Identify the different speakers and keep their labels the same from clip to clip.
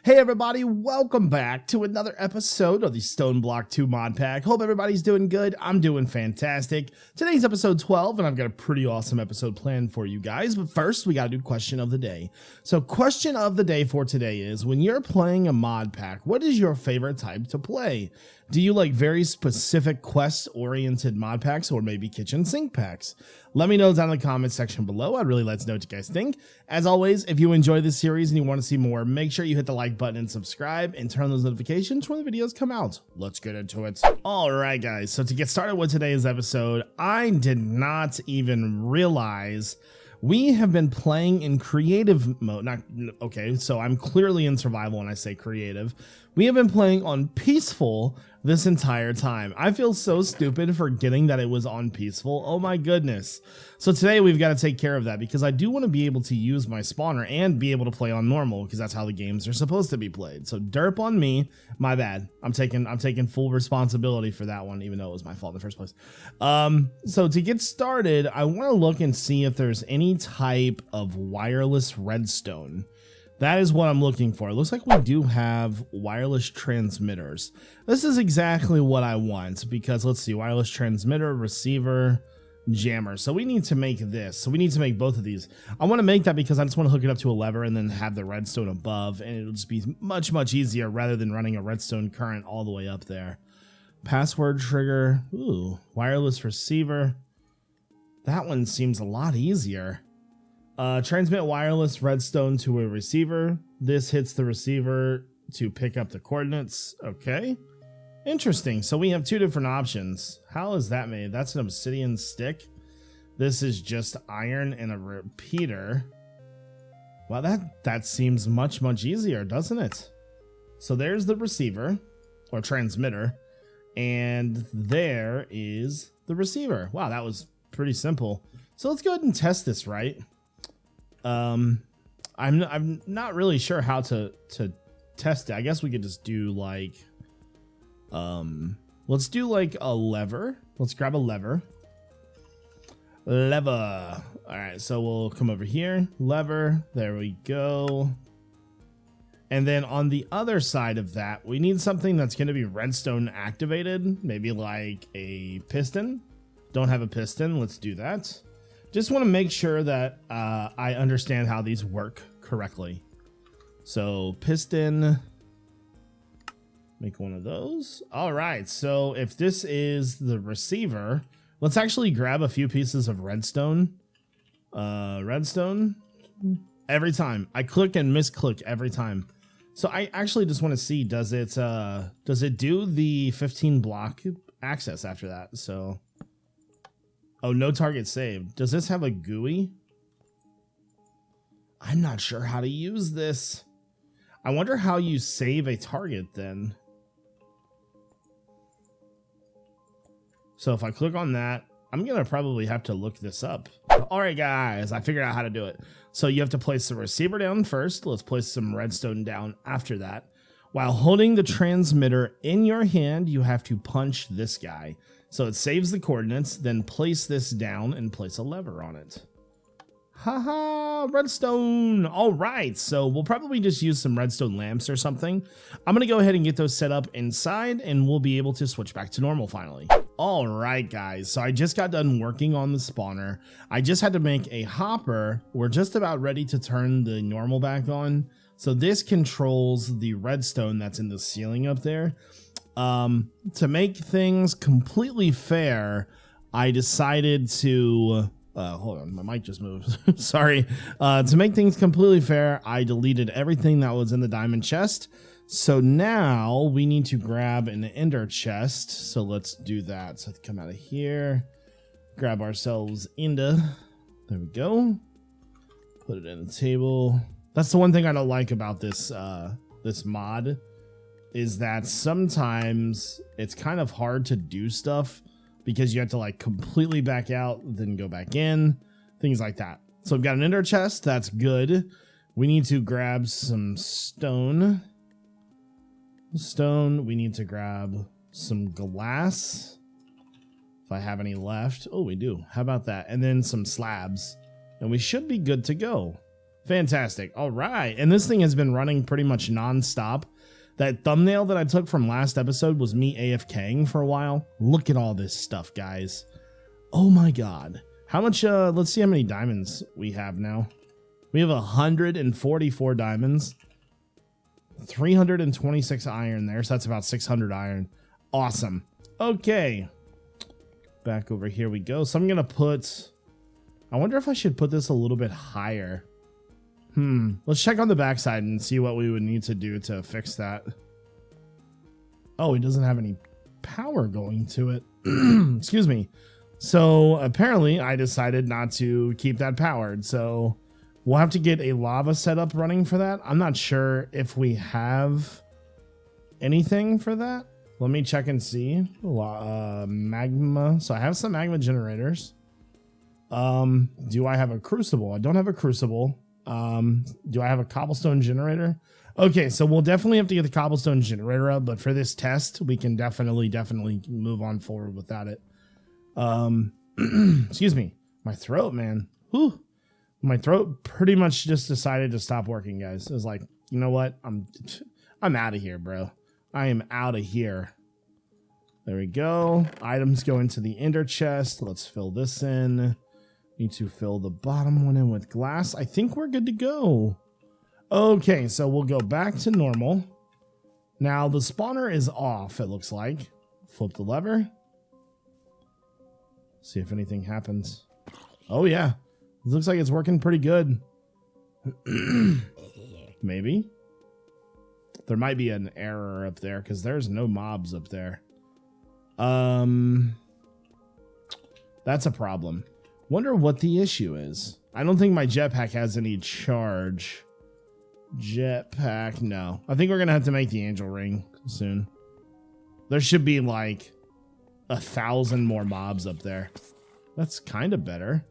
Speaker 1: Hey everybody, welcome back to another episode of the StoneBlock 2 mod pack. Hope everybody's doing good. I'm doing fantastic. Today's episode 12, and I've got a pretty awesome episode planned for you guys. But first, we gotta do question of the day. So question of the day for today is, when you're playing a mod pack, what is your favorite type to play? Do you like very specific quest-oriented mod packs, or maybe kitchen sink packs? Let me know down in the comment section below. I'd really like to know what you guys think. As always, if you enjoy this series and you want to see more, make sure you hit the like button and subscribe and turn on those notifications when the videos come out. Let's get into it. All right, guys. So to get started with today's episode, I did not even realize we have been playing in creative mode. Okay, so I'm clearly in survival when I say creative. We have been playing on peaceful this entire time. I feel so stupid forgetting that it was on peaceful. Oh my goodness. So today we've got to take care of that, because I do want to be able to use my spawner and be able to play on normal, because that's how the games are supposed to be played. So derp on me. My bad. I'm taking full responsibility for that one, even though it was my fault in the first place. So to get started, I want to look and see if there's any type of wireless redstone. That is what I'm looking for. It looks like we do have wireless transmitters. This is exactly what I want, because let's see, wireless transmitter, receiver, jammer. So we need to make this. So we need to make both of these. I want to make that because I just want to hook it up to a lever and then have the redstone above, and it'll just be much easier rather than running a redstone current all the way up there. Password trigger. Ooh, wireless receiver. That one seems a lot easier. Transmit wireless redstone to a receiver. This hits the receiver to pick up the coordinates. Okay. Interesting. So we have two different options. How is that made? That's an obsidian stick. This is just iron and a repeater. Wow, that seems much easier, doesn't it? So there's the receiver or transmitter, and there is the receiver. Wow, that was pretty simple. So let's go ahead and test this, right? I'm not really sure how to test it. I guess we could just do like, let's do like a lever. Let's grab a lever. All right, so we'll come over here. Lever. There we go. And then on the other side of that, we need something that's going to be redstone activated. Maybe like a piston. Don't have a piston. Let's do that. Just want to make sure that I understand how these work correctly. So piston, make one of those. All right, so if this is the receiver, let's actually grab a few pieces of redstone. Redstone, every time. I click and misclick every time. So I actually just want to see, does it do the 15 block access after that? So... oh, no target saved. Does this have a GUI? I'm not sure how to use this. I wonder how you save a target then. So if I click on that, I'm going to probably have to look this up. All right, guys, I figured out how to do it. So you have to place the receiver down first. Let's place some redstone down after that. While holding the transmitter in your hand, you have to punch this guy. So it saves the coordinates, then place this down and place a lever on it. Haha, redstone. All right, so we'll probably just use some redstone lamps or something. I'm going to go ahead and get those set up inside, and we'll be able to switch back to normal finally. All right, guys, so I just got done working on the spawner. I just had to make a hopper. We're just about ready to turn the normal back on. So this controls the redstone that's in the ceiling up there. To make things completely fair, I decided to hold on, my mic just moved. Sorry. To make things completely fair, I deleted everything that was in the diamond chest. So now we need to grab an ender chest. So let's do that. So let's come out of here, grab ourselves ender. There we go. Put it in the table. That's the one thing I don't like about this this mod, is that sometimes it's kind of hard to do stuff because you have to like completely back out, then go back in, things like that. So we've got an ender chest. That's good. We need to grab some stone. We need to grab some glass, if I have any left. Oh, we do. How about that? And then some slabs, and we should be good to go. Fantastic. All right. And this thing has been running pretty much non-stop. That thumbnail that I took from last episode was me AFKing for a while. Look at all this stuff, guys. Oh my god. How much, let's see how many diamonds we have now. We have 144 diamonds. 326 iron there, so that's about 600 iron. Awesome. Okay. Back over here we go. So I'm going to put... I wonder if I should put this a little bit higher. Let's check on the backside and see what we would need to do to fix that. Oh, it doesn't have any power going to it. Excuse me. So apparently I decided not to keep that powered. So we'll have to get a lava setup running for that. I'm not sure if we have anything for that. Let me check and see. Magma. So I have some magma generators. Do I have a crucible? I don't have a crucible. Do I have a cobblestone generator? Okay, so we'll definitely have to get the cobblestone generator up, but for this test, we can definitely move on forward without it. Excuse me. My throat, man. Whew. My throat pretty much just decided to stop working, guys. It was like, you know what? I'm out of here, bro. I am out of here. There we go. Items go into the ender chest. Let's fill this in. Need to fill the bottom one in with glass. I think we're good to go. Okay, so we'll go back to normal. Now the spawner is off, it looks like. Flip the lever. See if anything happens. Oh yeah, it looks like it's working pretty good. Maybe. There might be an error up there because there's no mobs up there. That's a problem. Wonder what the issue is. I don't think my jetpack has any charge. Jetpack, no. I think we're gonna have to make the angel ring soon. There should be like 1,000 more mobs up there. That's kind of better.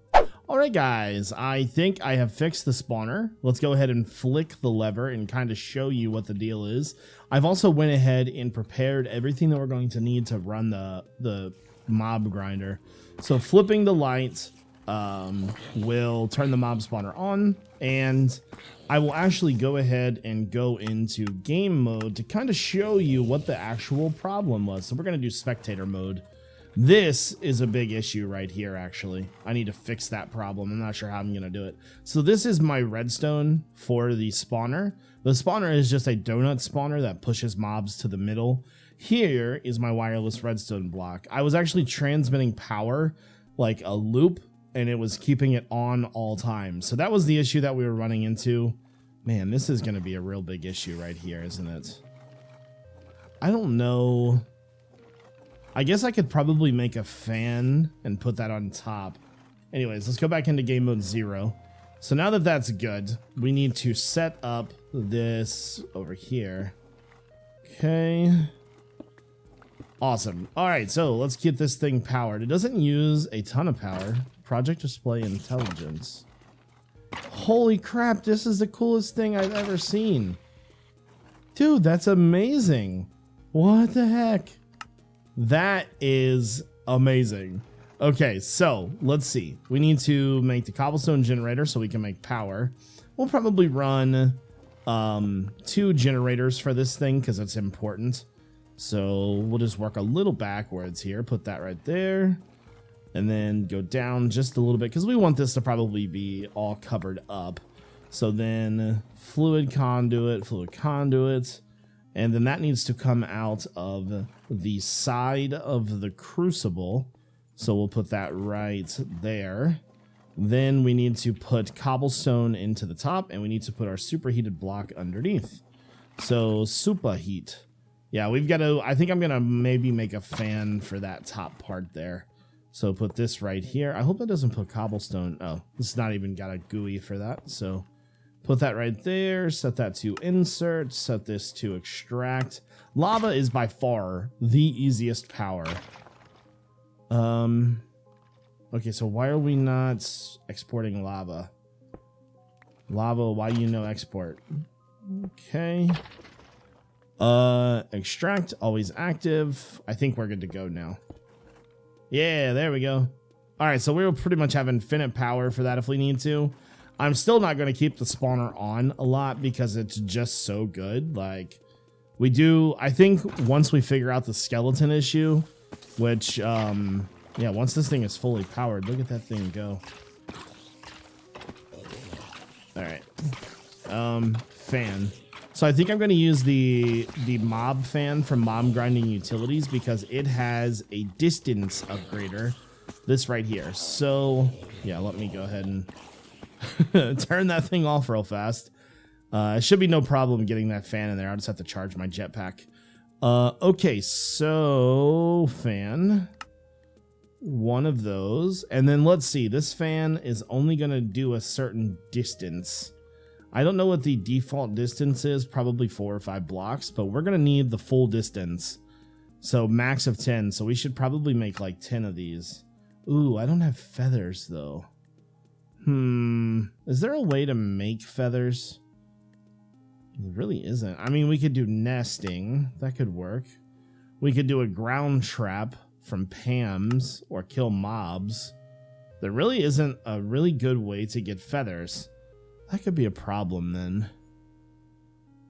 Speaker 1: All right, guys, I think I have fixed the spawner. Let's go ahead and flick the lever and kind of show you what the deal is. I've also went ahead and prepared everything that we're going to need to run the mob grinder. So flipping the light will turn the mob spawner on, and I will actually go ahead and go into game mode to kind of show you what the actual problem was. So we're going to do spectator mode. This is a big issue right here, actually. I need to fix that problem. I'm not sure how I'm going to do it. So this is my redstone for the spawner. The spawner is just a donut spawner that pushes mobs to the middle. Here is my wireless redstone block. I was actually transmitting power like a loop, and it was keeping it on all time. So that was the issue that we were running into. Man, this is going to be a real big issue right here, isn't it? I don't know. I guess I could probably make a fan and put that on top. Anyways, let's go back into game mode 0. So now that that's good, we need to set up this over here. Okay. Awesome. All right, so let's get this thing powered. It doesn't use a ton of power. Project display intelligence. Holy crap, this is the coolest thing I've ever seen. Dude, that's amazing. What the heck? That is amazing. Okay, so let's see. We need to make the cobblestone generator so we can make power. We'll probably run 2 generators for this thing because it's important. So we'll just work a little backwards here. Put that right there. And then go down just a little bit because we want this to probably be all covered up. So then fluid conduit. And then that needs to come out of the side of the crucible. So we'll put that right there. Then we need to put cobblestone into the top, and we need to put our superheated block underneath. So superheat. Yeah, we've got to, I think I'm going to maybe make a fan for that top part there. So put this right here. I hope that doesn't put cobblestone. Oh, it's not even got a GUI for that. So put that right there. Set that to insert. Set this to extract. Lava is by far the easiest power. Okay, so why are we not exporting lava? Lava, why you no export? Okay. Extract, always active. I think we're good to go now. Yeah, there we go. All right, so we'll pretty much have infinite power for that if we need to. I'm still not going to keep the spawner on a lot because it's just so good. Like, we do, I think once we figure out the skeleton issue, which, yeah, once this thing is fully powered, look at that thing go. All right. Fan. So I think I'm going to use the mob fan from Mob Grinding Utilities because it has a distance upgrader. This right here. So yeah, let me go ahead and turn that thing off real fast. It should be no problem getting that fan in there. I'll just have to charge my jetpack. Okay, so fan. One of those. And then let's see. This fan is only going to do a certain distance. I don't know what the default distance is. Probably 4 or 5 blocks. But we're going to need the full distance. So max of 10. So we should probably make like 10 of these. Ooh, I don't have feathers though. Is there a way to make feathers? There really isn't. I mean, we could do nesting. That could work. We could do a ground trap from Pam's or kill mobs. There really isn't a really good way to get feathers. That could be a problem then.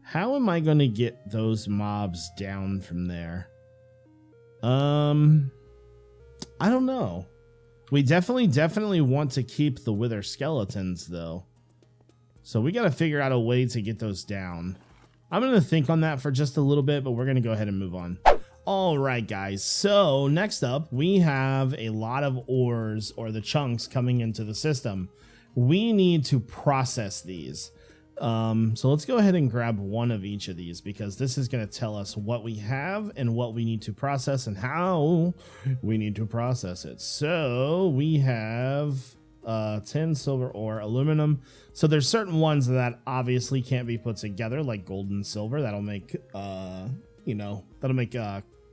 Speaker 1: How am I going to get those mobs down from there? I don't know. We definitely want to keep the wither skeletons though. So we got to figure out a way to get those down. I'm going to think on that for just a little bit, but we're going to go ahead and move on. All right, guys. So next up, we have a lot of ores or the chunks coming into the system. We need to process these. So let's go ahead and grab one of each of these because this is going to tell us what we have and what we need to process and how we need to process it. So we have 10 silver ore, aluminum. So there's certain ones that obviously can't be put together, like gold and silver. That'll make, that'll make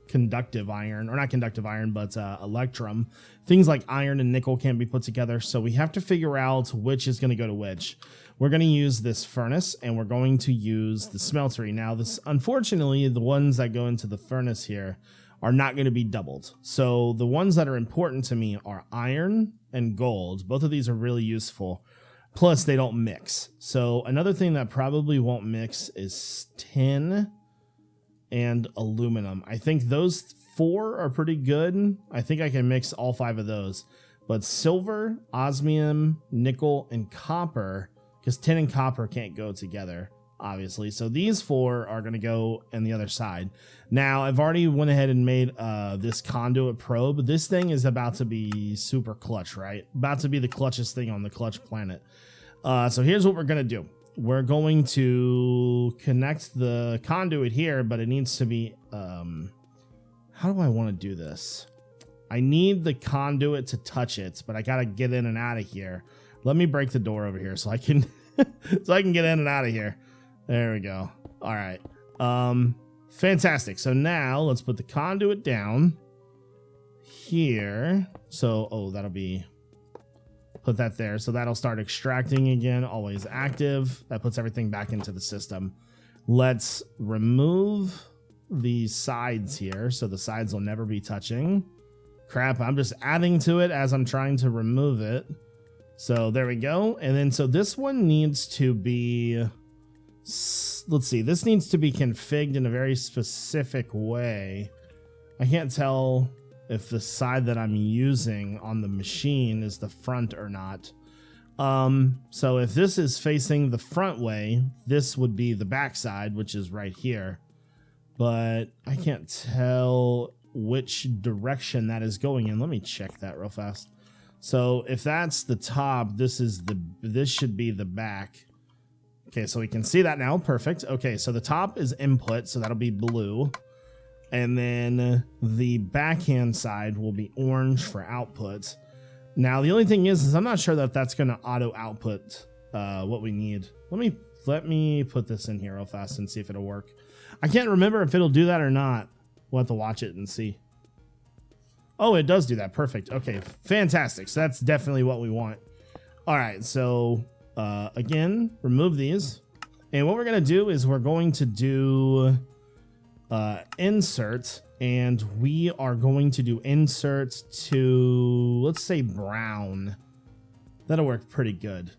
Speaker 1: conductive iron, or not conductive iron, but electrum. Things like iron and nickel can't be put together. So we have to figure out which is going to go to which. We're going to use this furnace and we're going to use the smeltery. Now, this, unfortunately, the ones that go into the furnace here are not going to be doubled. So the ones that are important to me are iron and gold. Both of these are really useful. Plus, they don't mix. So another thing that probably won't mix is tin and aluminum. I think those 4 are pretty good. I think I can mix all 5 of those. But silver, osmium, nickel, and copper, because tin and copper can't go together, obviously. So these 4 are going to go on the other side. Now, I've already went ahead and made this Conduit Probe. This thing is about to be super clutch, right? About to be the clutchest thing on the clutch planet. So here's what we're going to do. We're going to connect the conduit here, but it needs to be... how do I want to do this? I need the conduit to touch it, but I got to get in and out of here. Let me break the door over here so I can get in and out of here. There we go. All right. Fantastic. So now let's put the conduit down here. So, that'll be, put that there. So that'll start extracting again, always active. That puts everything back into the system. Let's remove the sides here. So the sides will never be touching. Crap. I'm just adding to it as I'm trying to remove it. So there we go. And then, so this one needs to be, let's see, this needs to be configured in a very specific way. I can't tell if the side that I'm using on the machine is the front or not. So if this is facing the front way, this would be the back side, which is right here. But I can't tell which direction that is going in. Let me check that real fast. So if that's the top, this should be the back. Okay, so we can see that now. Perfect. Okay, so the top is input, so that'll be blue. And then the backhand side will be orange for output. Now, the only thing is I'm not sure that that's going to auto output what we need. Let me put this in here real fast and see if it'll work. I can't remember if it'll do that or not. We'll have to watch it and see. Oh, it does do that. Perfect. Okay, fantastic. So that's definitely what we want. All right, so again, remove these. And what we're going to do is we're going to do insert, and we are going to do insert to, let's say, brown. That'll work pretty good.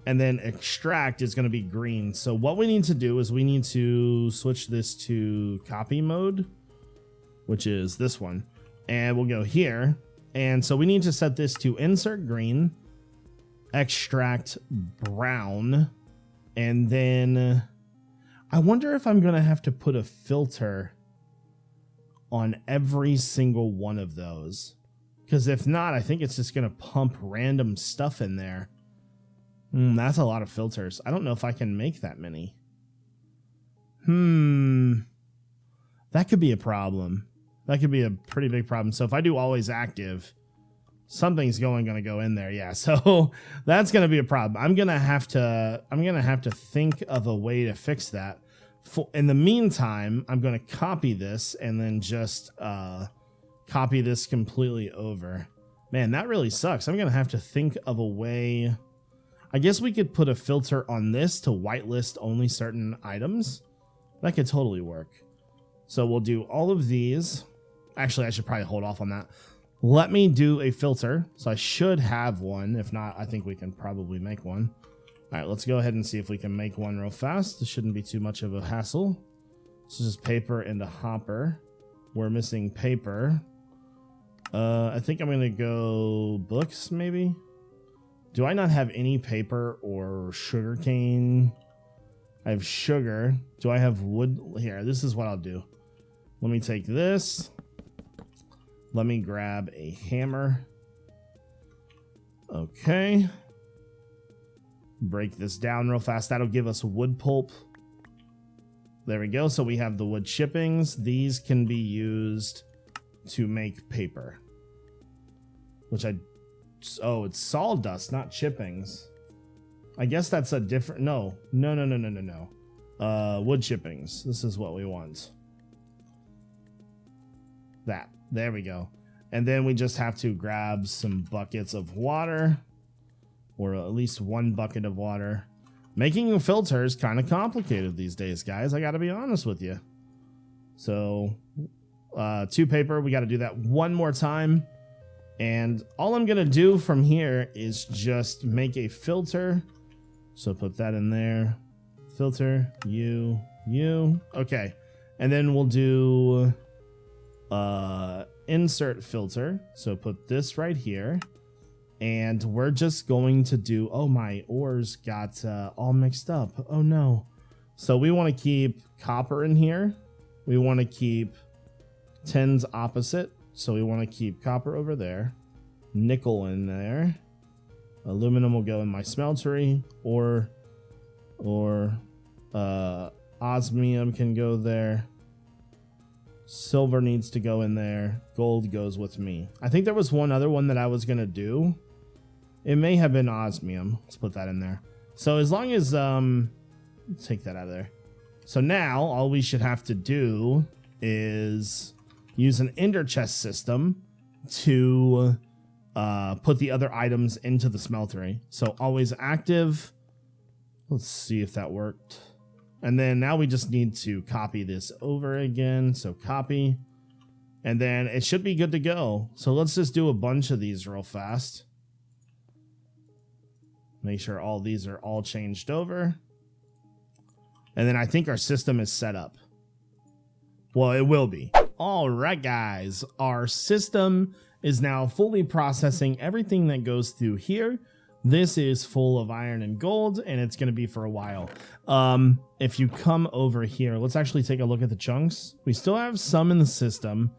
Speaker 1: And then extract is going to be green. So what we need to do is we need to switch this to copy mode, which is this one. And we'll go here. And so we need to set this to insert green, extract brown, and then I wonder if I'm going to have to put a filter on every single one of those. Because if not, I think it's just going to pump random stuff in there. That's a lot of filters. I don't know if I can make that many. That could be a problem. That could be a pretty big problem. So if I do always active, something's going to go in there. Yeah, so that's going to be a problem. I'm going to have to think of a way to fix that. In the meantime, I'm going to copy this and then just copy this completely over. Man, that really sucks. I'm going to have to think of a way. I guess we could put a filter on this to whitelist only certain items. That could totally work. So we'll do all of these. Actually, I should probably hold off on that. Let me do a filter. So I should have one. If not, I think we can probably make one. All right, let's go ahead and see if we can make one real fast. This shouldn't be too much of a hassle. This is paper and a hopper. We're missing paper. I think I'm going to go books, maybe. Do I not have any paper or sugar cane? I have sugar. Do I have wood? Here, this is what I'll do. Let me take this. Let me grab a hammer. Okay. Break this down real fast. That'll give us wood pulp. There we go. So we have the wood chippings. These can be used to make paper. Which oh, it's sawdust, not chippings. I guess that's a different, no. Wood chippings. This is what we want. That. There we go. And then we just have to grab some buckets of water, or at least one bucket of water. Making a filter is kind of complicated these days, guys. I got to be honest with you. So, 2 paper. We got to do that one more time. And all I'm going to do from here is just make a filter. So put that in there. Filter, you. Okay. And then we'll do insert filter. So put this right here. And we're just going to do, oh, my ores got all mixed up. Oh, no. So we want to keep copper in here. We want to keep tins opposite. So we want to keep copper over there. Nickel in there. Aluminum will go in my smeltery. Or osmium can go there. Silver needs to go in there. Gold goes with me. I think there was one other one that I was going to do. It may have been osmium. Let's put that in there. So as long as, take that out of there. So now all we should have to do is use an ender chest system to put the other items into the smeltery. So always active. Let's see if that worked. And then now we just need to copy this over again. So copy. And then it should be good to go. So let's just do a bunch of these real fast. Make sure all these are all changed over. And then I think our system is set up. Well, it will be. All right, guys. Our system is now fully processing everything that goes through here. This is full of iron and gold, and it's going to be for a while. If you come over here, let's actually take a look at the chunks. We still have some in the system,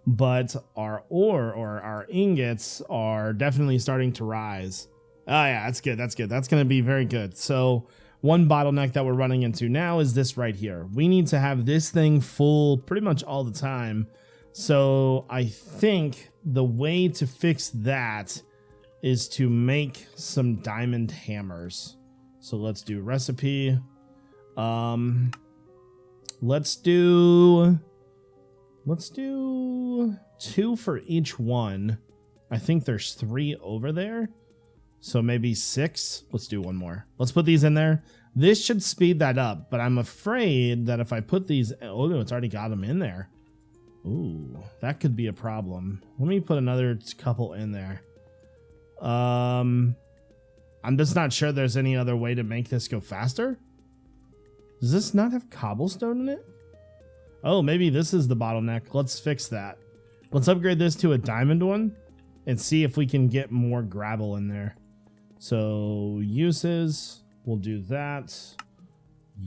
Speaker 1: but our ore or our ingots are definitely starting to rise. Oh, yeah, that's good. That's good. That's going to be very good. So one bottleneck that we're running into now is this right here. We need to have this thing full pretty much all the time. So I think the way to fix that is to make some diamond hammers. So let's do recipe. Let's do 2 for each one. I think there's 3 over there. So maybe 6. Let's do one more. Let's put these in there. This should speed that up, but I'm afraid that if I put these, oh no, it's already got them in there. Ooh, that could be a problem. Let me put another couple in there. I'm just not sure there's any other way to make this go faster. Does this not have cobblestone in it? Oh, maybe this is the bottleneck. Let's fix that. Let's upgrade this to a diamond one and see if we can get more gravel in there. So uses, we'll do that.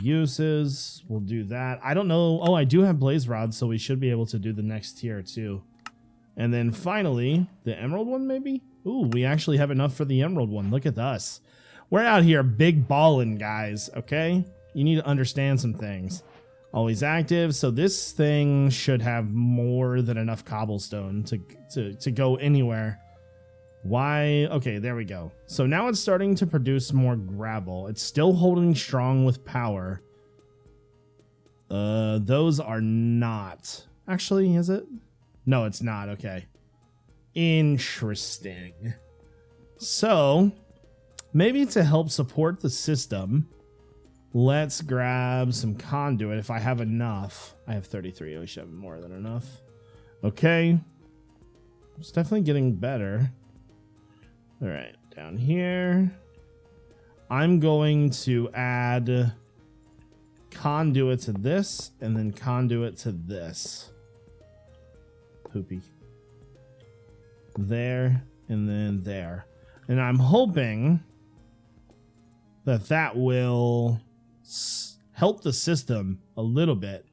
Speaker 1: Uses, we'll do that. I don't know. Oh, I do have blaze rods, so we should be able to do the next tier too. And then finally, the emerald one maybe? Ooh, we actually have enough for the emerald one. Look at us. We're out here big ballin', guys, okay? You need to understand some things. Always active, so this thing should have more than enough cobblestone to go anywhere. Why? Okay, there we go. So now it's starting to produce more gravel. It's still holding strong with power. Those are not. Actually, is it? No, it's not. Okay. Interesting. So, maybe to help support the system, let's grab some conduit if I have enough. I have 33. I should have more than enough. Okay. It's definitely getting better. All right, down here. I'm going to add conduit to this and then conduit to this. Poopy. There and then there. And I'm hoping that that will help the system a little bit.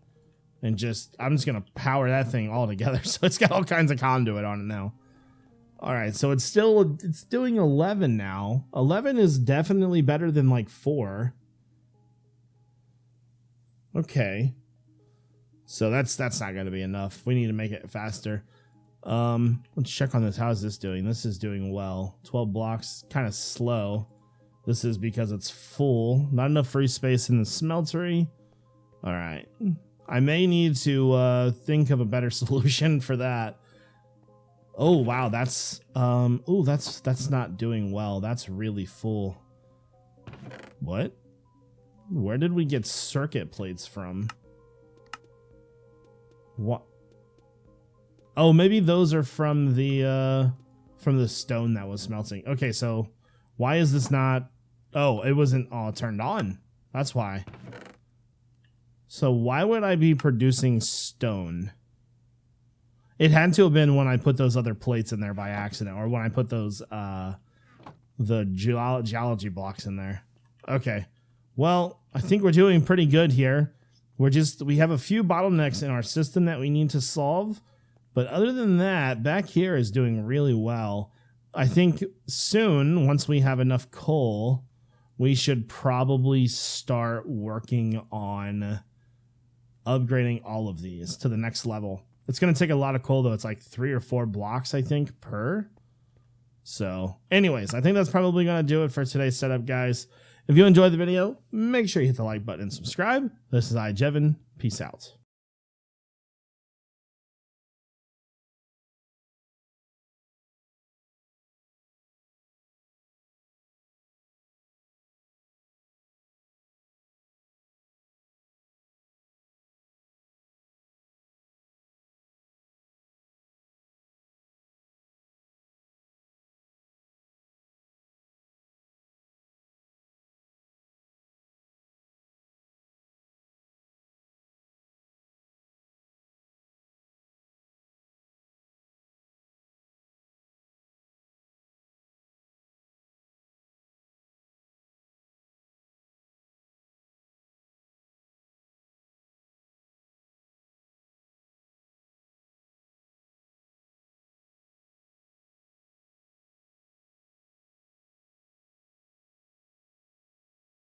Speaker 1: And just, I'm just going to power that thing all together. So it's got all kinds of conduit on it now. All right, so it's doing 11 now. 11 is definitely better than like 4. Okay. So that's not going to be enough. We need to make it faster. Let's check on this. How is this doing? This is doing well. 12 blocks, kind of slow. This is because it's full. Not enough free space in the smeltery. All right. I may need to think of a better solution for that. Oh wow, that's that's not doing well. That's really full. What? Where did we get circuit plates from? What? Oh, maybe those are from the stone that was smelting. Okay, so why is this not? Oh, it wasn't all turned on. That's why. So why would I be producing stone? It had to have been when I put those other plates in there by accident, or when I put those the geology blocks in there. Okay. Well, I think we're doing pretty good here. We have a few bottlenecks in our system that we need to solve, but other than that, back here is doing really well. I think soon, once we have enough coal, we should probably start working on upgrading all of these to the next level. It's going to take a lot of coal, though. It's like 3 or 4 blocks, I think, per. So, anyways, I think that's probably going to do it for today's setup, guys. If you enjoyed the video, make sure you hit the like button and subscribe. This is iJevin. Peace out.